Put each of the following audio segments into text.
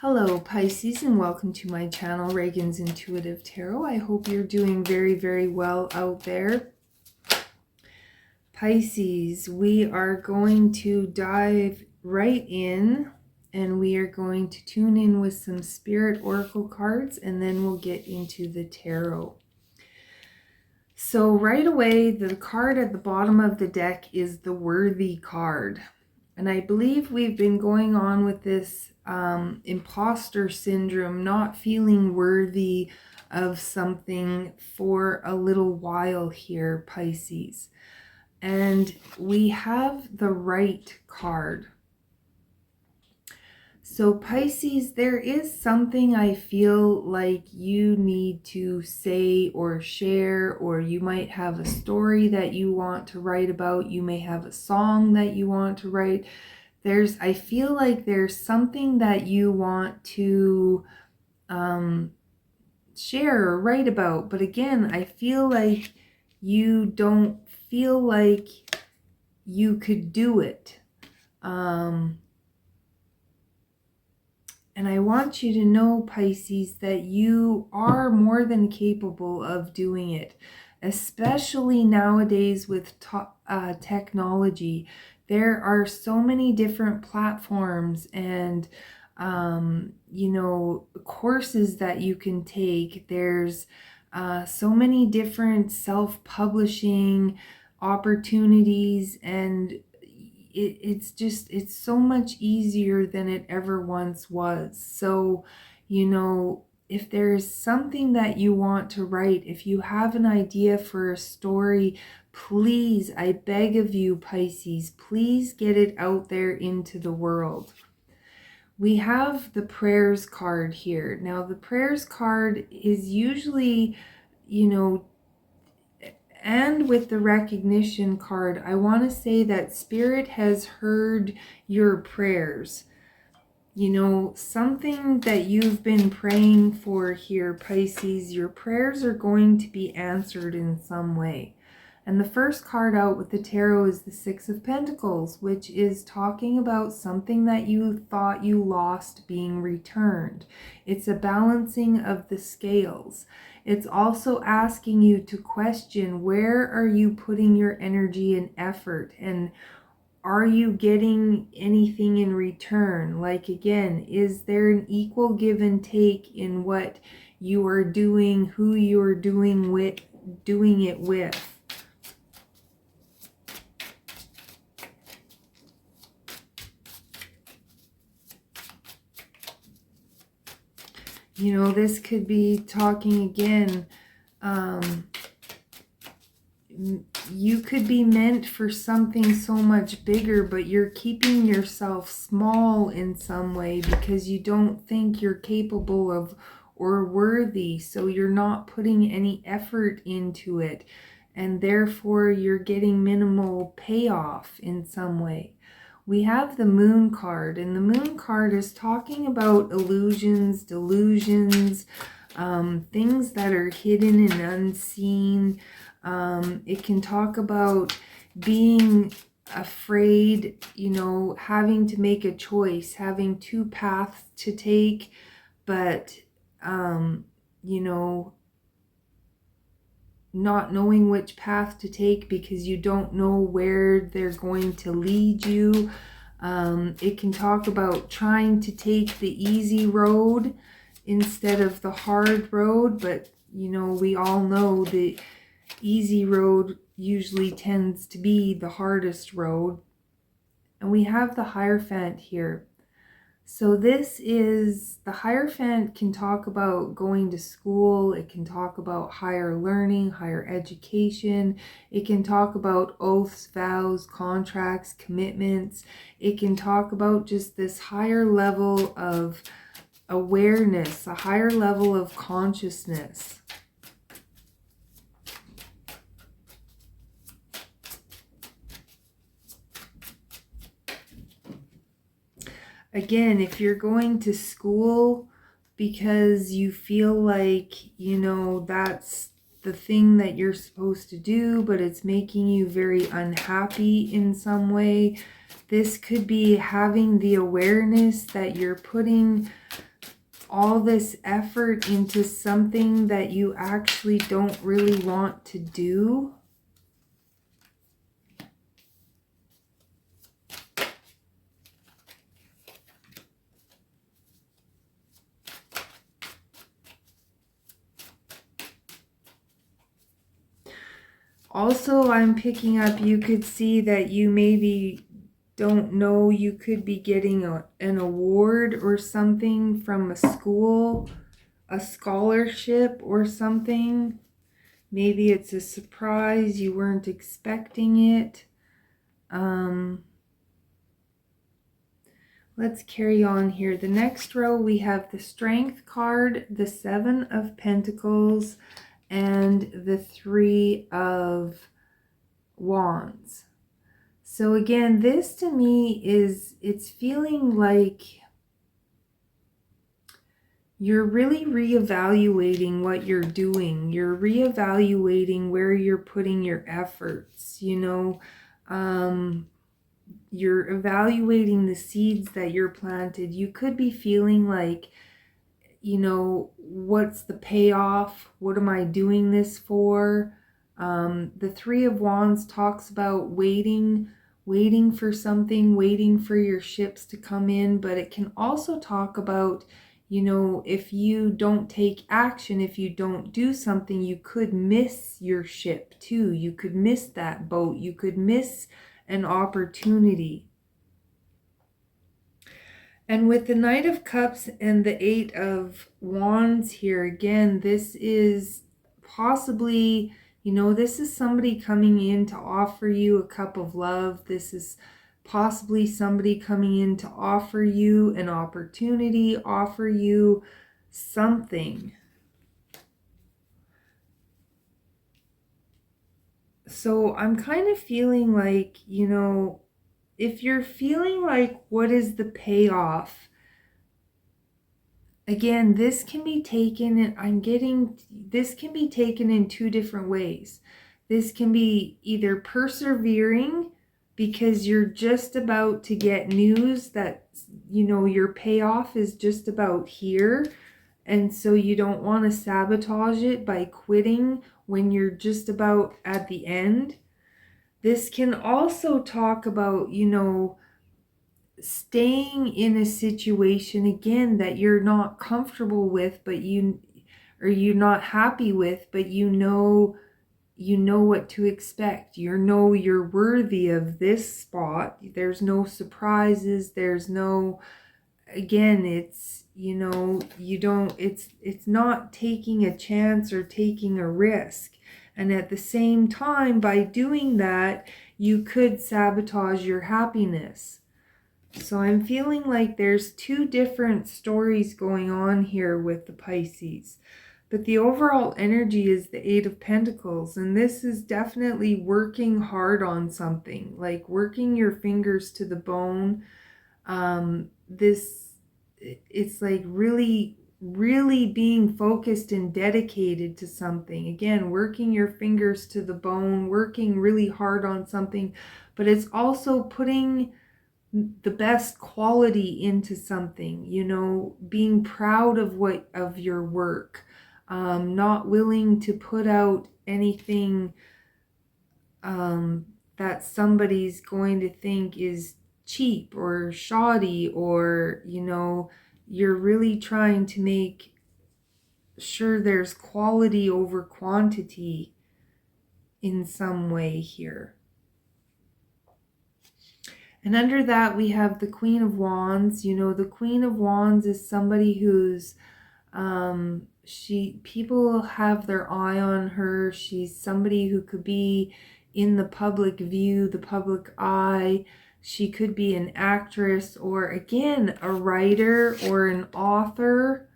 Hello Pisces, and welcome to my channel, Ragean's Intuitive Tarot. I hope you're doing very, very well out there. Pisces, we are going to dive right in and we are going to tune in with some spirit oracle cards, and then we'll get into the tarot. So right away, the card at the bottom of the deck is the Worthy card. And I believe we've been going on with this imposter syndrome, not feeling worthy of something for a little while here, Pisces. And we have the Right card. So Pisces, there is something I feel like you need to say or share, or you might have a story that you want to write about. You may have a song that you want to write. I feel like there's something that you want to share or write about. But again, I feel like you don't feel like you could do it. And I want you to know, Pisces, that you are more than capable of doing it, especially nowadays with technology. There are so many different platforms and, courses that you can take. There's so many different self-publishing opportunities, and it's so much easier than it ever once was. So, if there's something that you want to write, if you have an idea for a story, please, I beg of you, Pisces, please get it out there into the world. We have the prayers card here. Now, the prayers card is usually, and with the recognition card, I want to say that Spirit has heard your prayers. Something that you've been praying for here, Pisces, your prayers are going to be answered in some way. And the first card out with the tarot is the Six of Pentacles, which is talking about something that you thought you lost being returned. It's a balancing of the scales. It's also asking you to question, where are you putting your energy and effort? And are you getting anything in return? Like, again, is there an equal give and take in what you are doing, who you are doing it with? This could be talking again. You could be meant for something so much bigger, but you're keeping yourself small in some way because you don't think you're capable of or worthy. So you're not putting any effort into it. And therefore you're getting minimal payoff in some way. We have the Moon card, and the Moon card is talking about illusions, delusions, things that are hidden and unseen. It can talk about being afraid, having to make a choice, having two paths to take, but, not knowing which path to take because you don't know where they're going to lead you. It can talk about trying to take the easy road instead of the hard road, but we all know the easy road usually tends to be the hardest road. And we have the Hierophant here. So this is, the Hierophant can talk about going to school. It can talk about higher learning, higher education. It can talk about oaths, vows, contracts, commitments. It can talk about just this higher level of awareness, a higher level of consciousness. Again, if you're going to school because you feel like, that's the thing that you're supposed to do, but it's making you very unhappy in some way, this could be having the awareness that you're putting all this effort into something that you actually don't really want to do. Also, I'm picking up, you could see that you maybe don't know, you could be getting an award or something from a school, a scholarship or something. Maybe it's a surprise, you weren't expecting it. Let's carry on here. The next row, we have the Strength card, the Seven of Pentacles, and the Three of Wands. So again, this to me is, it's feeling like you're really reevaluating what you're doing. You're reevaluating where you're putting your efforts, you know. You're evaluating the seeds that you're planted. You could be feeling like, you know, what's the payoff? What am I doing this for? The Three of Wands talks about waiting for something, waiting for your ships to come in, but it can also talk about, you know, if you don't take action, if you don't do something, you could miss your ship too. You could miss that boat. You could miss an opportunity. And with the Knight of Cups and the Eight of Wands here, again, this is possibly, you know, this is somebody coming in to offer you a cup of love. This is possibly somebody coming in to offer you an opportunity, offer you something. So I'm kind of feeling like, you know, if you're feeling like, what is the payoff? Again, this can be taken, this can be taken in two different ways. This can be either persevering because you're just about to get news that, you know, your payoff is just about here. And so you don't want to sabotage it by quitting when you're just about at the end. This can also talk about, you know, staying in a situation again that you're not comfortable with, but you're not happy with, but you know what to expect. You know you're worthy of this spot. There's no surprises. There's no, again, it's, you know, you don't, it's not taking a chance or taking a risk. And at the same time, by doing that, you could sabotage your happiness. So I'm feeling like there's two different stories going on here with the Pisces. But the overall energy is the Eight of Pentacles. And this is definitely working hard on something, like working your fingers to the bone. It's like really being focused and dedicated to something. Again, working your fingers to the bone, working really hard on something, but it's also putting the best quality into something, you know, being proud of your work, not willing to put out anything that somebody's going to think is cheap or shoddy, or, you know, you're really trying to make sure there's quality over quantity in some way here. And under that, we have the Queen of Wands. You know, the Queen of Wands is somebody who's, people have their eye on her. She's somebody who could be in the public view, the public eye. She could be an actress, or again, a writer or an author.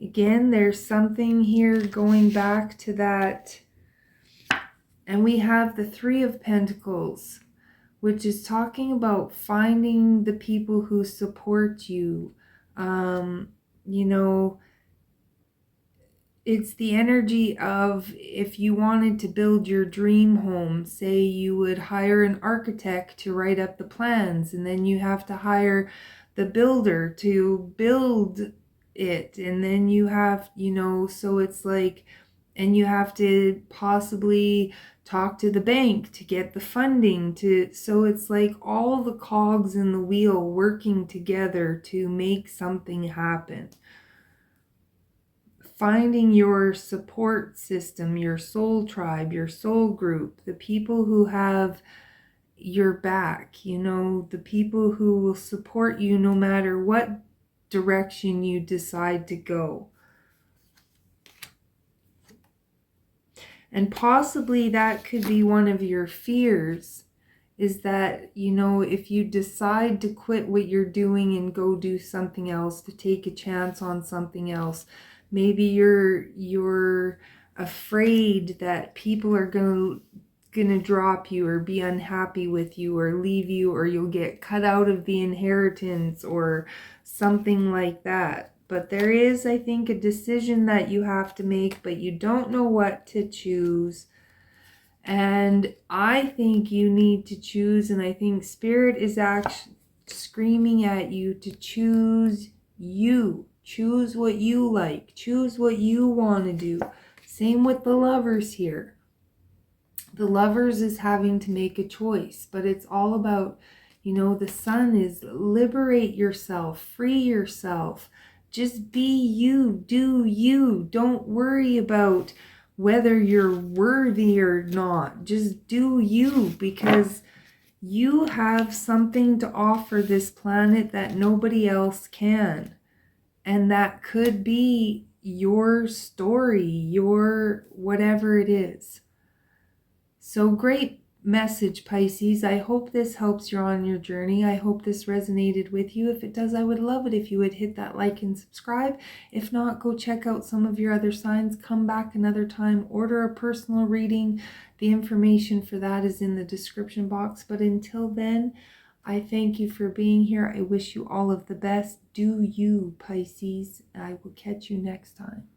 Again, there's something here going back to that. And we have the Three of Pentacles, which is talking about finding the people who support you. You know, it's the energy of, if you wanted to build your dream home, say you would hire an architect to write up the plans, and then you have to hire the builder to build it. And then you have, so it's like, and you have to possibly talk to the bank to get the funding so it's like all the cogs in the wheel working together to make something happen. Finding your support system, your soul tribe, your soul group, the people who have your back, the people who will support you no matter what direction you decide to go. And possibly that could be one of your fears, is that, if you decide to quit what you're doing and go do something else, to take a chance on something else, maybe you're afraid that people are gonna drop you or be unhappy with you or leave you, or you'll get cut out of the inheritance or something like that. But there is, I think, a decision that you have to make, but you don't know what to choose. And I think you need to choose, and I think Spirit is actually screaming at you to choose you. Choose what you like. Choose what you want to do. Same with the Lovers here. The Lovers is having to make a choice, but it's all about, the Sun is liberate yourself, free yourself. Just be you, do you. Don't worry about whether you're worthy or not. Just do you, because you have something to offer this planet that nobody else can. And that could be your story, your whatever it is. So great message, Pisces. I hope this helps you on your journey. I hope this resonated with you. If it does, I would love it if you would hit that like and subscribe. If not, go check out some of your other signs. Come back another time. Order a personal reading. The information for that is in the description box. But until then, I thank you for being here. I wish you all of the best. Do you, Pisces. I will catch you next time.